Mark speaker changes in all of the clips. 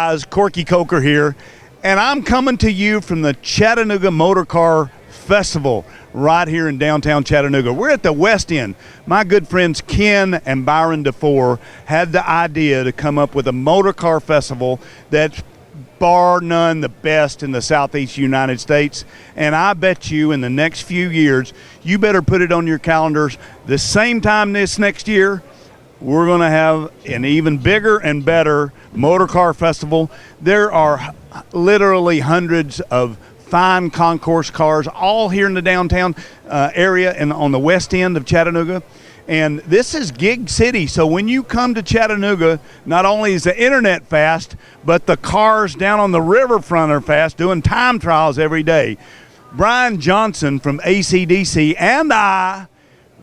Speaker 1: guys, Corky Coker here, and I'm coming to you from the Chattanooga Motorcar Festival right here in downtown Chattanooga. We're at the West End. My good friends Ken and Byron DeFore had the idea to come up with a motorcar festival that's bar none the best in the Southeast United States, and I bet you in the next few years, you better put it on your calendars, the same time this next year, we're going to have an even bigger and better motorcar festival. There are literally hundreds of fine concourse cars all here in the downtown area and on the west end of Chattanooga. And this is Gig City, so when you come to Chattanooga, not only is the internet fast, but the cars down on the riverfront are fast, doing time trials every day. Brian Johnson from AC/DC and I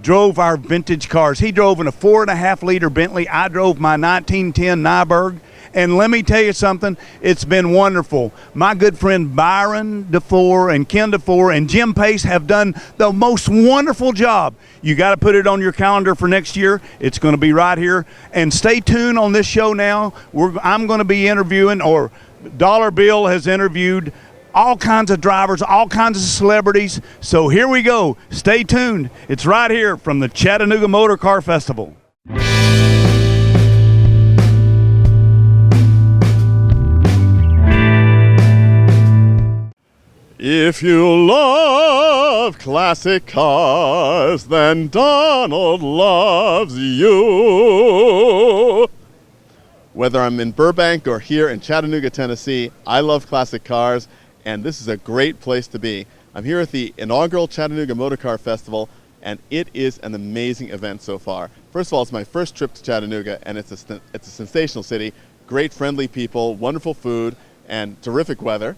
Speaker 1: drove our vintage cars. He drove in a 4.5-liter Bentley. I drove my 1910 Nyberg. And let me tell you something, it's been wonderful. My good friend Byron DeFore and Ken DeFore and Jim Pace have done the most wonderful job. You got to put it on your calendar for next year. It's going to be right here. And stay tuned on this show now. I'm going to be interviewing, or Dollar Bill has interviewed all kinds of drivers, all kinds of celebrities. So here we go. Stay tuned. It's right here from the Chattanooga Motorcar Festival. If you love classic cars, then Donald loves you. Whether I'm in Burbank or here in Chattanooga, Tennessee, I love classic cars, and this is a great place to be. I'm here at the inaugural Chattanooga Motorcar Festival, and it is an amazing event so far. First of all, it's my first trip to Chattanooga, and it's a sensational city. Great friendly people, wonderful food, and terrific weather.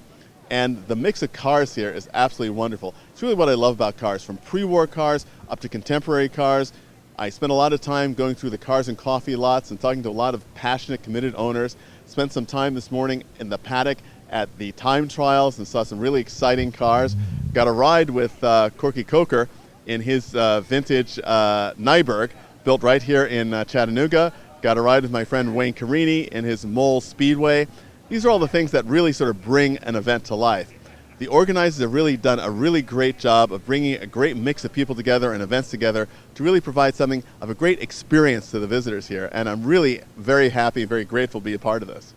Speaker 1: And the mix of cars here is absolutely wonderful. It's really what I love about cars, from pre-war cars up to contemporary cars. I spent a lot of time going through the cars and coffee lots and talking to a lot of passionate, committed owners. Spent some time this morning in the paddock at the time trials and saw some really exciting cars. Got a ride with Corky Coker in his vintage Nyberg, built right here in Chattanooga. Got a ride with my friend Wayne Carini in his Mole Speedway. These are all the things that really sort of bring an event to life. The organizers have really done a really great job of bringing a great mix of people together and events together to really provide something of a great experience to the visitors here. And I'm really very happy, very grateful to be a part of this.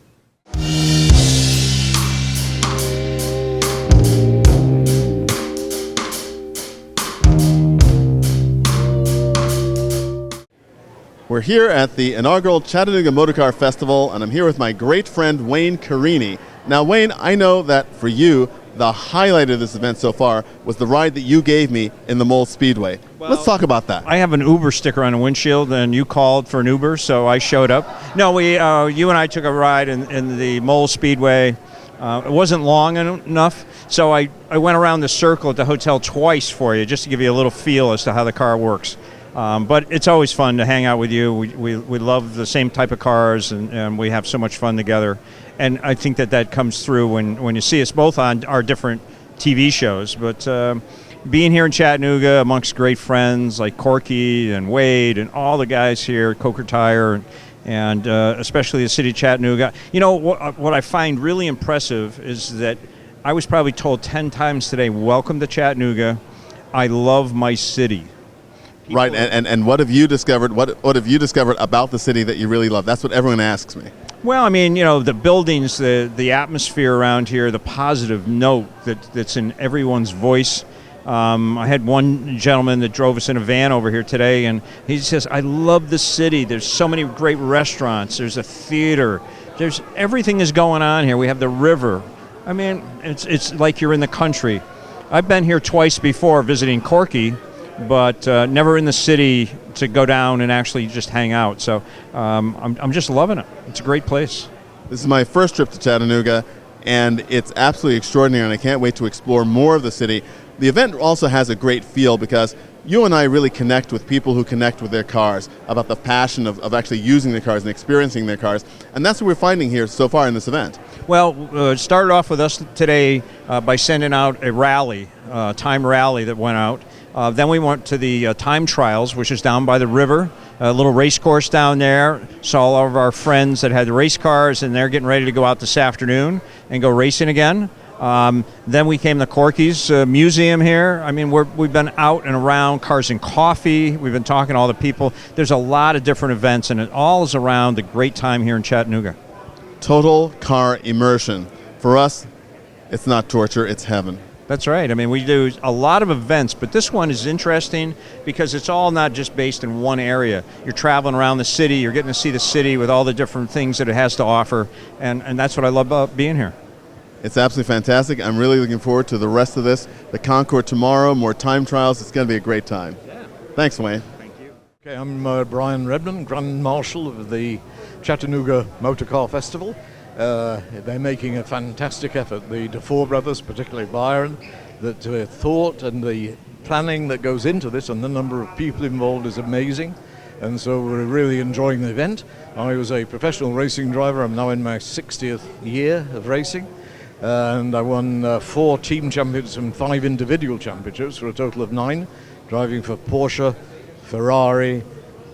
Speaker 1: We're here at the inaugural Chattanooga Motorcar Festival, and I'm here with my great friend Wayne Carini. Now, Wayne, I know that for you, the highlight of this event so far was the ride that you gave me in the Mole Speedway. Well, let's talk about that.
Speaker 2: I have an Uber sticker on the windshield, and you called for an Uber, so I showed up. No, you and I took a ride in the Mole Speedway. It wasn't long enough, so I went around the circle at the hotel twice for you, just to give you a little feel as to how the car works. But it's always fun to hang out with you. We love the same type of cars, and we have so much fun together. And I think that comes through when you see us both on our different TV shows. But being here in Chattanooga amongst great friends like Corky and Wade and all the guys here, Coker Tire, and especially the city of Chattanooga. You know, what I find really impressive is that I was probably told 10 times today, welcome to Chattanooga. I love my city.
Speaker 1: Right, and what have you discovered? What have you discovered about the city that you really love? That's what everyone asks me.
Speaker 2: Well, I mean, you know, the buildings, the atmosphere around here, the positive note that's in everyone's voice. I had one gentleman that drove us in a van over here today, and he says, "I love the city. There's so many great restaurants. There's a theater. There's everything is going on here. We have the river. I mean, it's like you're in the country." I've been here twice before visiting Corky, but never in the city to go down and actually just hang out. So I'm just loving it. It's a great place.
Speaker 1: This is my first trip to Chattanooga, and it's absolutely extraordinary, and I can't wait to explore more of the city. The event also has a great feel because you and I really connect with people who connect with their cars, about the passion of actually using their cars and experiencing their cars, and that's what we're finding here so far in this event.
Speaker 2: Well, it started off with us today by sending out a rally, time rally that went out. Then we went to the time trials, which is down by the river, a little race course down there. Saw all of our friends that had the race cars, and they're getting ready to go out this afternoon and go racing again. Then we came to Corky's museum here. I mean, we've been out and around, Cars and Coffee. We've been talking to all the people. There's a lot of different events, and it all is around the great time here in Chattanooga.
Speaker 3: Total car immersion. For us, it's not torture, it's heaven.
Speaker 2: That's right. I mean, we do a lot of events, but this one is interesting because it's all not just based in one area. You're traveling around the city, you're getting to see the city with all the different things that it has to offer, and that's what I love about being here.
Speaker 3: It's absolutely fantastic. I'm really looking forward to the rest of this. The Concours tomorrow, more time trials. It's going to be a great time.
Speaker 2: Yeah.
Speaker 3: Thanks, Wayne.
Speaker 2: Thank you.
Speaker 4: Okay, I'm Brian Redmond, Grand Marshal of the Chattanooga Motorcar Festival. They're making a fantastic effort. The DeFore brothers, particularly Byron, that thought and the planning that goes into this and the number of people involved is amazing. And so we're really enjoying the event. I was a professional racing driver. I'm now in my 60th year of racing. And I won 4 team championships and 5 individual championships for a total of 9, driving for Porsche, Ferrari,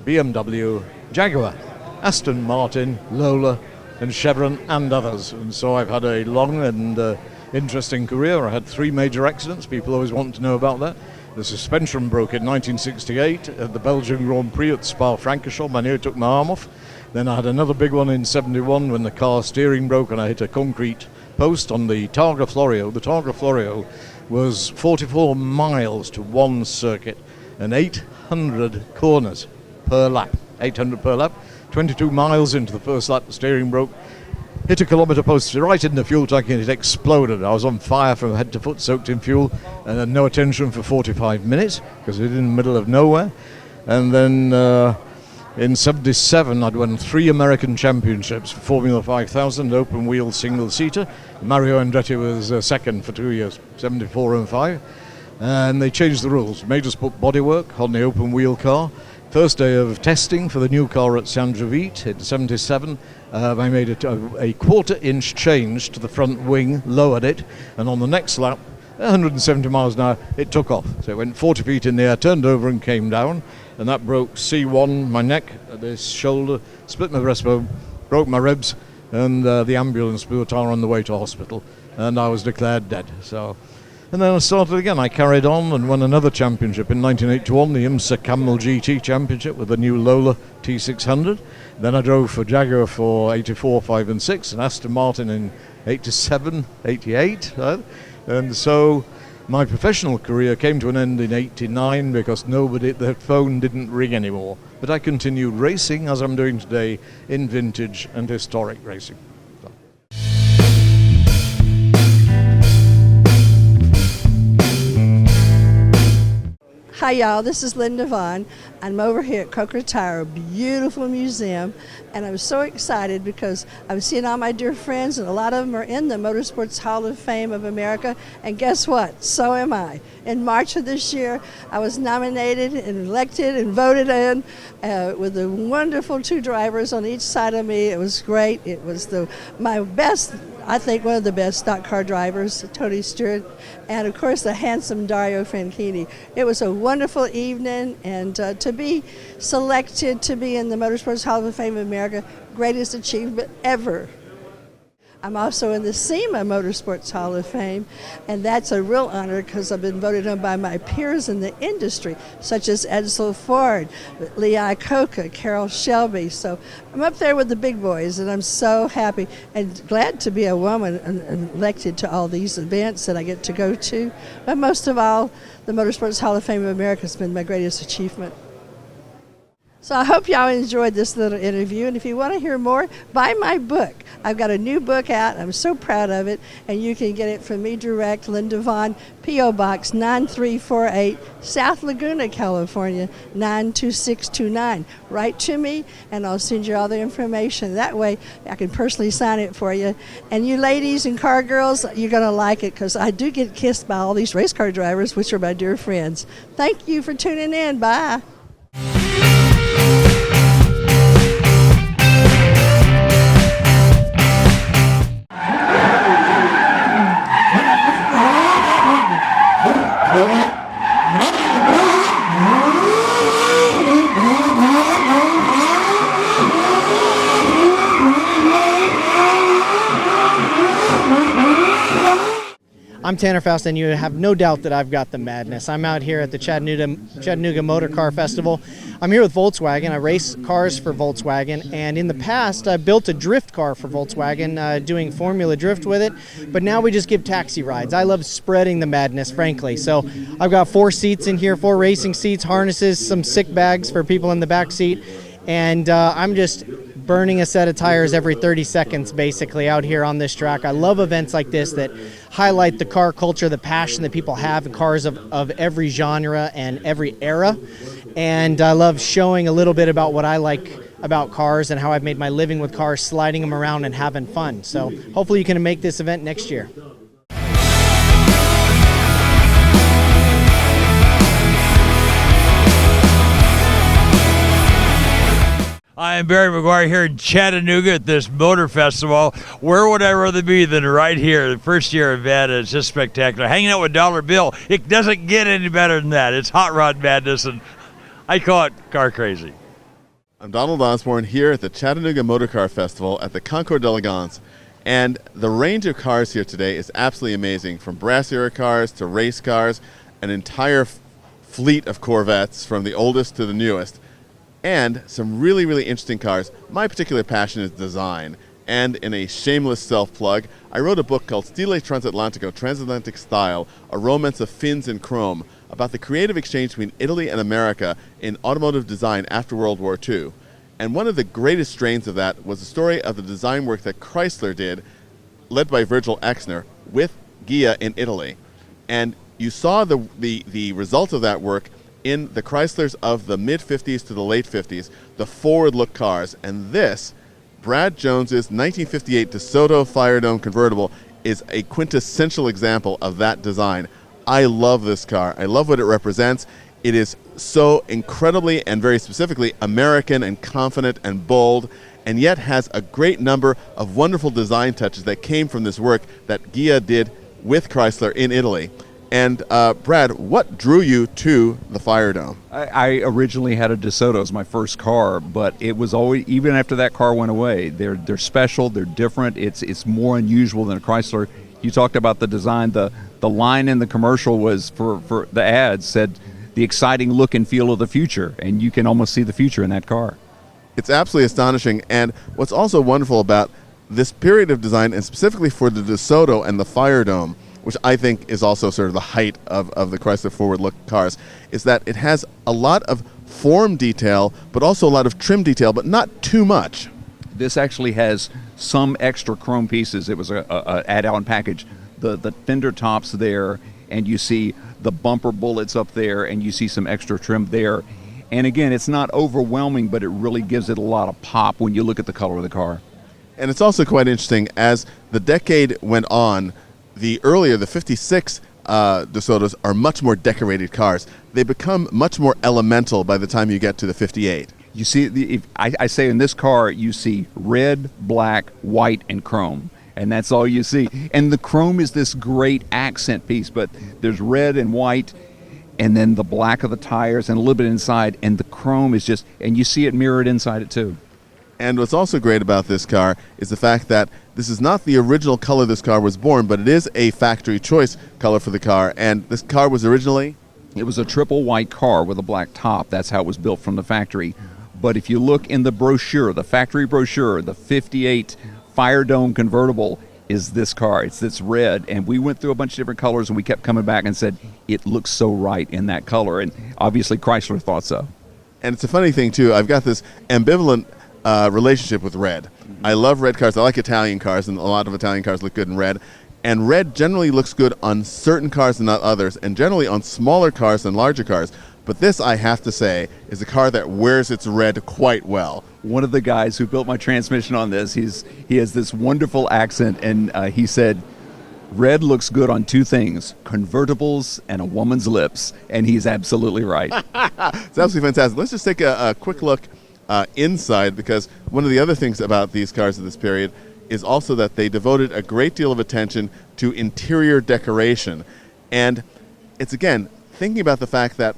Speaker 4: BMW, Jaguar, Aston Martin, Lola, and Chevron, and others. And so I've had a long and interesting career. I had 3 major accidents. People always want to know about that. The suspension broke in 1968 at the Belgian Grand Prix at Spa-Francorchamps. I nearly took my arm off. Then I had another big one in 71 when the car steering broke and I hit a concrete post on the Targa Florio. The Targa Florio was 44 miles to one circuit and 800 corners per lap. 800 per lap. 22 miles into the first lap, the steering broke, hit a kilometre post right in the fuel tank and it exploded. I was on fire from head to foot, soaked in fuel, and had no attention for 45 minutes because it was in the middle of nowhere. And then in 77, I'd won 3 American championships for Formula 5000, open wheel single-seater. Mario Andretti was second for 2 years, 74 and 5. And they changed the rules, made us put bodywork on the open wheel car. First day of testing for the new car at San Giovite in 77, I made a quarter-inch change to the front wing, lowered it, and on the next lap, 170 miles an hour, it took off. So it went 40 feet in the air, turned over and came down, and that broke C1, my neck, this shoulder, split my breastbone, broke my ribs, and the ambulance brought her on the way to hospital, and I was declared dead. And then I started again. I carried on and won another championship in 1981, the IMSA Camel GT Championship with the new Lola T600. Then I drove for Jaguar for 84, 5 and 6, and Aston Martin in 87, 88. And so my professional career came to an end in 89 because the phone didn't ring anymore. But I continued racing as I'm doing today in vintage and historic racing.
Speaker 5: Hi y'all, this is Linda Vaughn. I'm over here at Coker Tire, a beautiful museum, and I'm so excited because I'm seeing all my dear friends, and a lot of them are in the Motorsports Hall of Fame of America, and guess what? So am I. In March of this year, I was nominated and elected and voted in with the wonderful 2 drivers on each side of me. It was great. It was my best, I think one of the best stock car drivers, Tony Stewart, and of course the handsome Dario Franchitti. It was a wonderful evening, and to be selected to be in the Motorsports Hall of Fame of America, greatest achievement ever. I'm also in the SEMA Motorsports Hall of Fame, and that's a real honor because I've been voted on by my peers in the industry, such as Edsel Ford, Lee Iacocca, Carol Shelby. So I'm up there with the big boys, and I'm so happy and glad to be a woman and elected to all these events that I get to go to. But most of all, the Motorsports Hall of Fame of America has been my greatest achievement. So I hope y'all enjoyed this little interview, and if you want to hear more, buy my book. I've got a new book out. I'm so proud of it, and you can get it from me direct, Linda Vaughn, P.O. Box 9348, South Laguna, California, 92629. Write to me, and I'll send you all the information. That way, I can personally sign it for you. And you ladies and car girls, you're going to like it, because I do get kissed by all these race car drivers, which are my dear friends. Thank you for tuning in. Bye.
Speaker 6: Huh? I'm Tanner Faust, and you have no doubt that I've got the madness. I'm out here at the Chattanooga Motorcar Festival. I'm here with Volkswagen. I race cars for Volkswagen, and in the past I built a drift car for Volkswagen, doing Formula Drift with it, but now we just give taxi rides. I love spreading the madness, frankly. So I've got 4 seats in here, 4 racing seats, harnesses, some sick bags for people in the back seat, and I'm just burning a set of tires every 30 seconds basically out here on this track. I love events like this that highlight the car culture, the passion that people have in cars of every genre and every era. And I love showing a little bit about what I like about cars and how I've made my living with cars, sliding them around and having fun. So hopefully you can make this event next year.
Speaker 7: I am Barry McGuire here in Chattanooga at this motor festival. Where would I rather be than right here? The first year event is just spectacular. Hanging out with Dollar Bill, it doesn't get any better than that. It's hot rod madness, and I call it car crazy.
Speaker 3: I'm Donald Osborne here at the Chattanooga Motorcar Festival at the Concours d'Elegance. And the range of cars here today is absolutely amazing, from brass era cars to race cars, an entire fleet of Corvettes from the oldest to the newest, and some really, really interesting cars. My particular passion is design, and in a shameless self-plug, I wrote a book called Stile Transatlantico, Transatlantic Style, A Romance of Fins and Chrome, about the creative exchange between Italy and America in automotive design after World War II. And one of the greatest strains of that was the story of the design work that Chrysler did, led by Virgil Exner, with Ghia in Italy. And you saw the result of that work in the Chryslers of the mid-50s to the late 50s, the forward-look cars. And this, Brad Jones's 1958 DeSoto Firedome convertible, is a quintessential example of that design. I love this car. I love what it represents. It is so incredibly and very specifically American and confident and bold, and yet has a great number of wonderful design touches that came from this work that Ghia did with Chrysler in Italy. And Brad, what drew you to the Firedome?
Speaker 8: I originally had a DeSoto as my first car, but it was always, even after that car went away, they're special, they're different, it's more unusual than a Chrysler. You talked about the design, the line in the commercial was for the ads said the exciting look and feel of the future, and you can almost see the future in that car.
Speaker 3: It's absolutely astonishing, and what's also wonderful about this period of design, and specifically for the DeSoto and the Firedome, which I think is also sort of the height of the Chrysler forward-look cars, is that it has a lot of form detail, but also a lot of trim detail, but not too much.
Speaker 8: This actually has some extra chrome pieces. It was a add-on package. The fender tops there, and you see the bumper bullets up there, and you see some extra trim there. And again, it's not overwhelming, but it really gives it a lot of pop when you look at the color of the car.
Speaker 3: And it's also quite interesting, as the decade went on, the 56 DeSotos are much more decorated cars. They become much more elemental by the time you get to the 58.
Speaker 8: You see, I say in this car, you see red, black, white, and chrome. And that's all you see. And the chrome is this great accent piece, but there's red and white, and then the black of the tires and a little bit inside, and the chrome is just, and you see it mirrored inside it too.
Speaker 3: And what's also great about this car is the fact that this is not the original color this car was born, but it is a factory choice color for the car. And this car was originally?
Speaker 8: It was a triple white car with a black top. That's how it was built from the factory. But if you look in the brochure, the factory brochure, the 58 Firedome convertible is this car. It's this red. And we went through a bunch of different colors, and we kept coming back and said, it looks so right in that color. And obviously Chrysler thought so.
Speaker 3: And it's a funny thing, too. I've got this ambivalent relationship with red. I love red cars. I like Italian cars, and a lot of Italian cars look good in red. And red generally looks good on certain cars and not others, and generally on smaller cars than larger cars. But this, I have to say, is a car that wears its red quite well.
Speaker 8: One of the guys who built my transmission on this, he has this wonderful accent, and he said, red looks good on 2 things, convertibles and a woman's lips. And he's absolutely right.
Speaker 3: It's absolutely fantastic. Let's just take a quick look inside, because one of the other things about these cars of this period is also that they devoted a great deal of attention to interior decoration. And it's, again, thinking about the fact that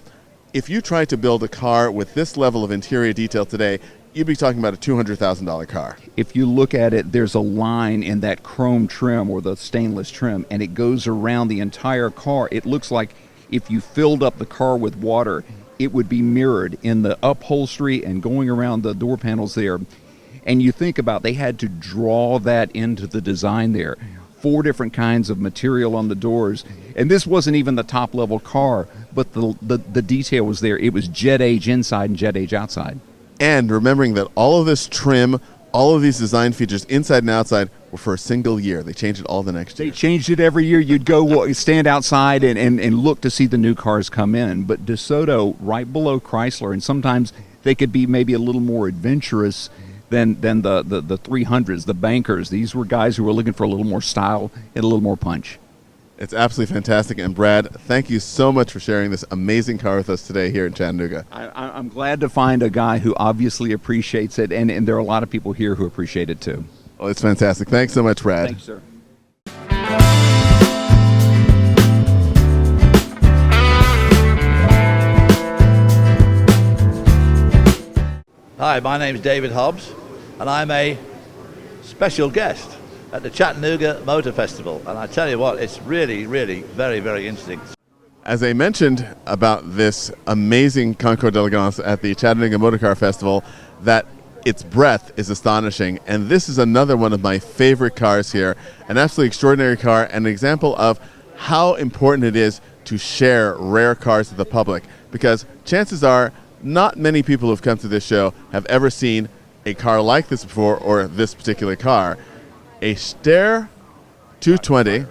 Speaker 3: if you try to build a car with this level of interior detail today, you'd be talking about a $200,000 car.
Speaker 8: If you look at it, there's a line in that chrome trim or the stainless trim, and it goes around the entire car. It looks like if you filled up the car with water, it would be mirrored in the upholstery and going around the door panels there. And you think about, they had to draw that into the design there. 4 different kinds of material on the doors. And this wasn't even the top level car, but the detail was there. It was jet age inside and jet age outside.
Speaker 3: And remembering that all of this trim, all of these design features inside and outside were for a single year. They changed it all the next year.
Speaker 8: They changed it every year. You'd go stand outside and look to see the new cars come in. But DeSoto, right below Chrysler, and sometimes they could be maybe a little more adventurous than the 300s, the bankers. These were guys who were looking for a little more style and a little more punch.
Speaker 3: It's absolutely fantastic. And Brad, thank you so much for sharing this amazing car with us today here in Chattanooga.
Speaker 8: I'm glad to find a guy who obviously appreciates it, and there are a lot of people here who appreciate it too.
Speaker 3: Well, it's fantastic. Thanks so much, Brad.
Speaker 8: Thanks, sir.
Speaker 9: Hi, my name is David Hobbs, and I'm a special guest at the Chattanooga Motor Festival. And I tell you what, it's really, really very, very interesting.
Speaker 3: As I mentioned about this amazing Concours d'Elegance at the Chattanooga Motorcar Festival, that its breadth is astonishing. And this is another one of my favorite cars here, an absolutely extraordinary car, and an example of how important it is to share rare cars with the public. Because chances are, not many people who've come to this show have ever seen a car like this before, or this particular car. A Steyr 220.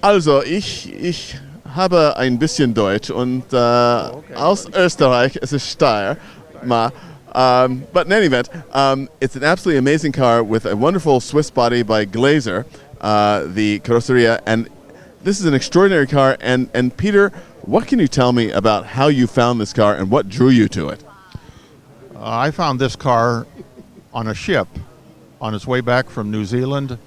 Speaker 3: Also, ich habe ein bisschen Deutsch und aus Österreich, es ist Steyr. But in any event, it's an absolutely amazing car with a wonderful Swiss body by Glaser, the Carrosseria, and this is an extraordinary car. And Peter, what can you tell me about how you found this car and what drew you to it?
Speaker 10: I found this car on a ship on its way back from New Zealand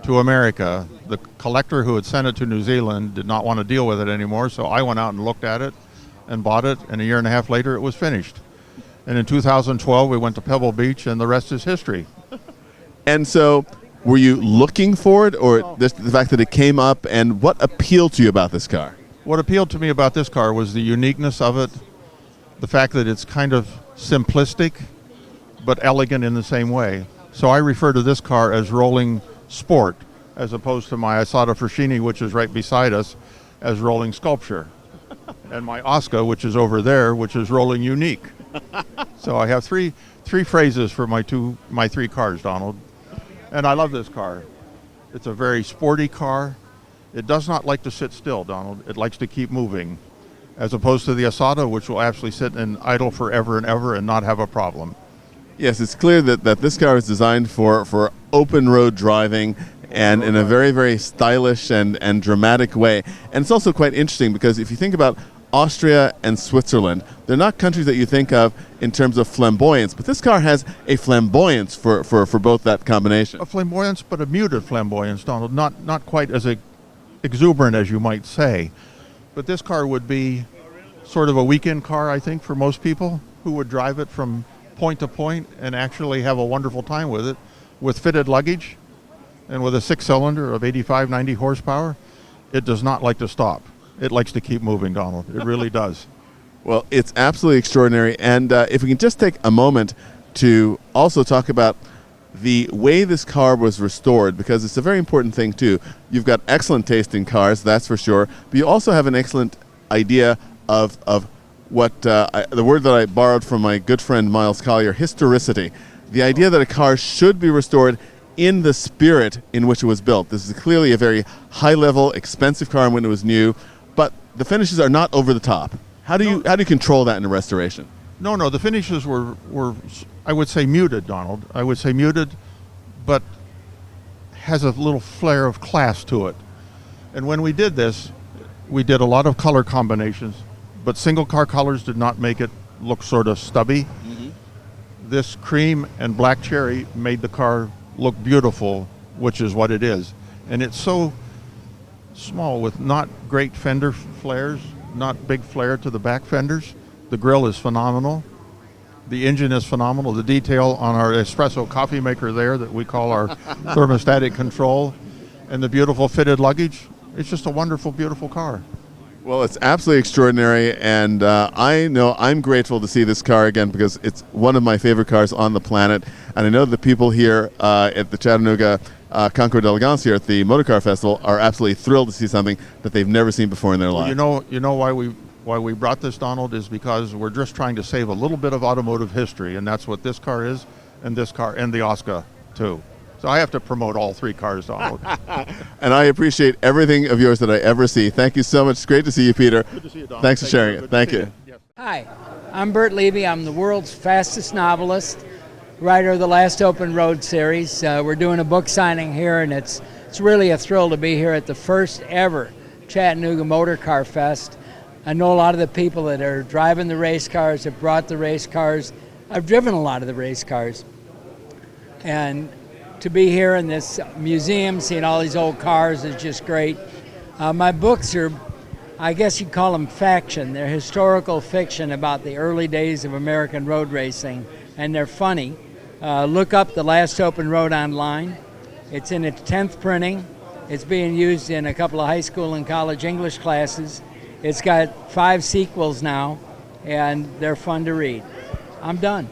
Speaker 10: to America. The collector who had sent it to New Zealand did not want to deal with it anymore, so I went out and looked at it and bought it, and a year and a half later it was finished. And in 2012 we went to Pebble Beach, and the rest is history.
Speaker 3: And so, were you looking for it, or the fact that it came up, and what appealed to you about this car?
Speaker 10: What appealed to me about this car was the uniqueness of it, the fact that it's kind of simplistic but elegant in the same way. So I refer to this car as rolling sport, as opposed to my Isotta Fraschini, which is right beside us, as rolling sculpture, and my Oscar, which is over there, which is rolling unique. So I have three phrases for my 3 cars, Donald. And I love this car. It's a very sporty car. It does not like to sit still, Donald. It likes to keep moving, as opposed to the Isotta, which will actually sit in idle forever and ever and not have a problem.
Speaker 3: Yes, it's clear that this car is designed for open road driving, and in a very, very stylish and dramatic way. And it's also quite interesting because if you think about Austria and Switzerland, they're not countries that you think of in terms of flamboyance, but this car has a flamboyance for both that combination.
Speaker 10: A flamboyance, but a muted flamboyance, Donald. Not quite as exuberant as you might say. But this car would be sort of a weekend car, I think, for most people who would drive it from point to point and actually have a wonderful time with it, with fitted luggage and with a 6-cylinder of 85, 90 horsepower. It does not like to stop. It likes to keep moving, Donald. It really does.
Speaker 3: Well, it's absolutely extraordinary. And if we can just take a moment to also talk about the way this car was restored, because it's a very important thing too. You've got excellent taste in cars, that's for sure, but you also have an excellent idea of what the word that I borrowed from my good friend Miles Collier, historicity. The idea that a car should be restored in the spirit in which it was built. This is clearly a very high-level, expensive car when it was new, but the finishes are not over the top. How do you control that in a restoration?
Speaker 10: No, the finishes were I would say muted, Donald. I would say muted, but has a little flair of class to it. And when we did this, we did a lot of color combinations, but single car colors did not make it look sort of stubby. Mm-hmm. This cream and black cherry made the car look beautiful, which is what it is. And it's so small with not great fender flares, not big flare to the back fenders. The grille is phenomenal. The engine is phenomenal. The detail on our espresso coffee maker there that we call our thermostatic control, and the beautiful fitted luggage. It's just a wonderful, beautiful car.
Speaker 3: Well, it's absolutely extraordinary, and I know I'm grateful to see this car again because it's one of my favorite cars on the planet. And I know the people here at the Chattanooga Concours d'Elegance here at the Motorcar Festival are absolutely thrilled to see something that they've never seen before in their lives.
Speaker 10: You know why we brought this, Donald, is because we're just trying to save a little bit of automotive history, and that's what this car is, and this car, and the Oscar too. So I have to promote all three cars, Donald.
Speaker 3: And I appreciate everything of yours that I ever see. Thank you so much. It's great to see you, Peter.
Speaker 10: Good to see you, Donald.
Speaker 3: Thanks for sharing it. Thank you.
Speaker 11: Hi, I'm Bert Levy. I'm the world's fastest novelist, writer of the Last Open Road series. We're doing a book signing here, and it's really a thrill to be here at the first ever Chattanooga Motorcar Fest. I know a lot of the people that are driving the race cars, have brought the race cars. I've driven a lot of the race cars. And to be here in this museum, seeing all these old cars is just great. My books are, I guess you'd call them faction. They're historical fiction about the early days of American road racing, and they're funny. Look up The Last Open Road online. It's in its 10th printing. It's being used in a couple of high school and college English classes. It's got 5 sequels now, and they're fun to read. I'm done.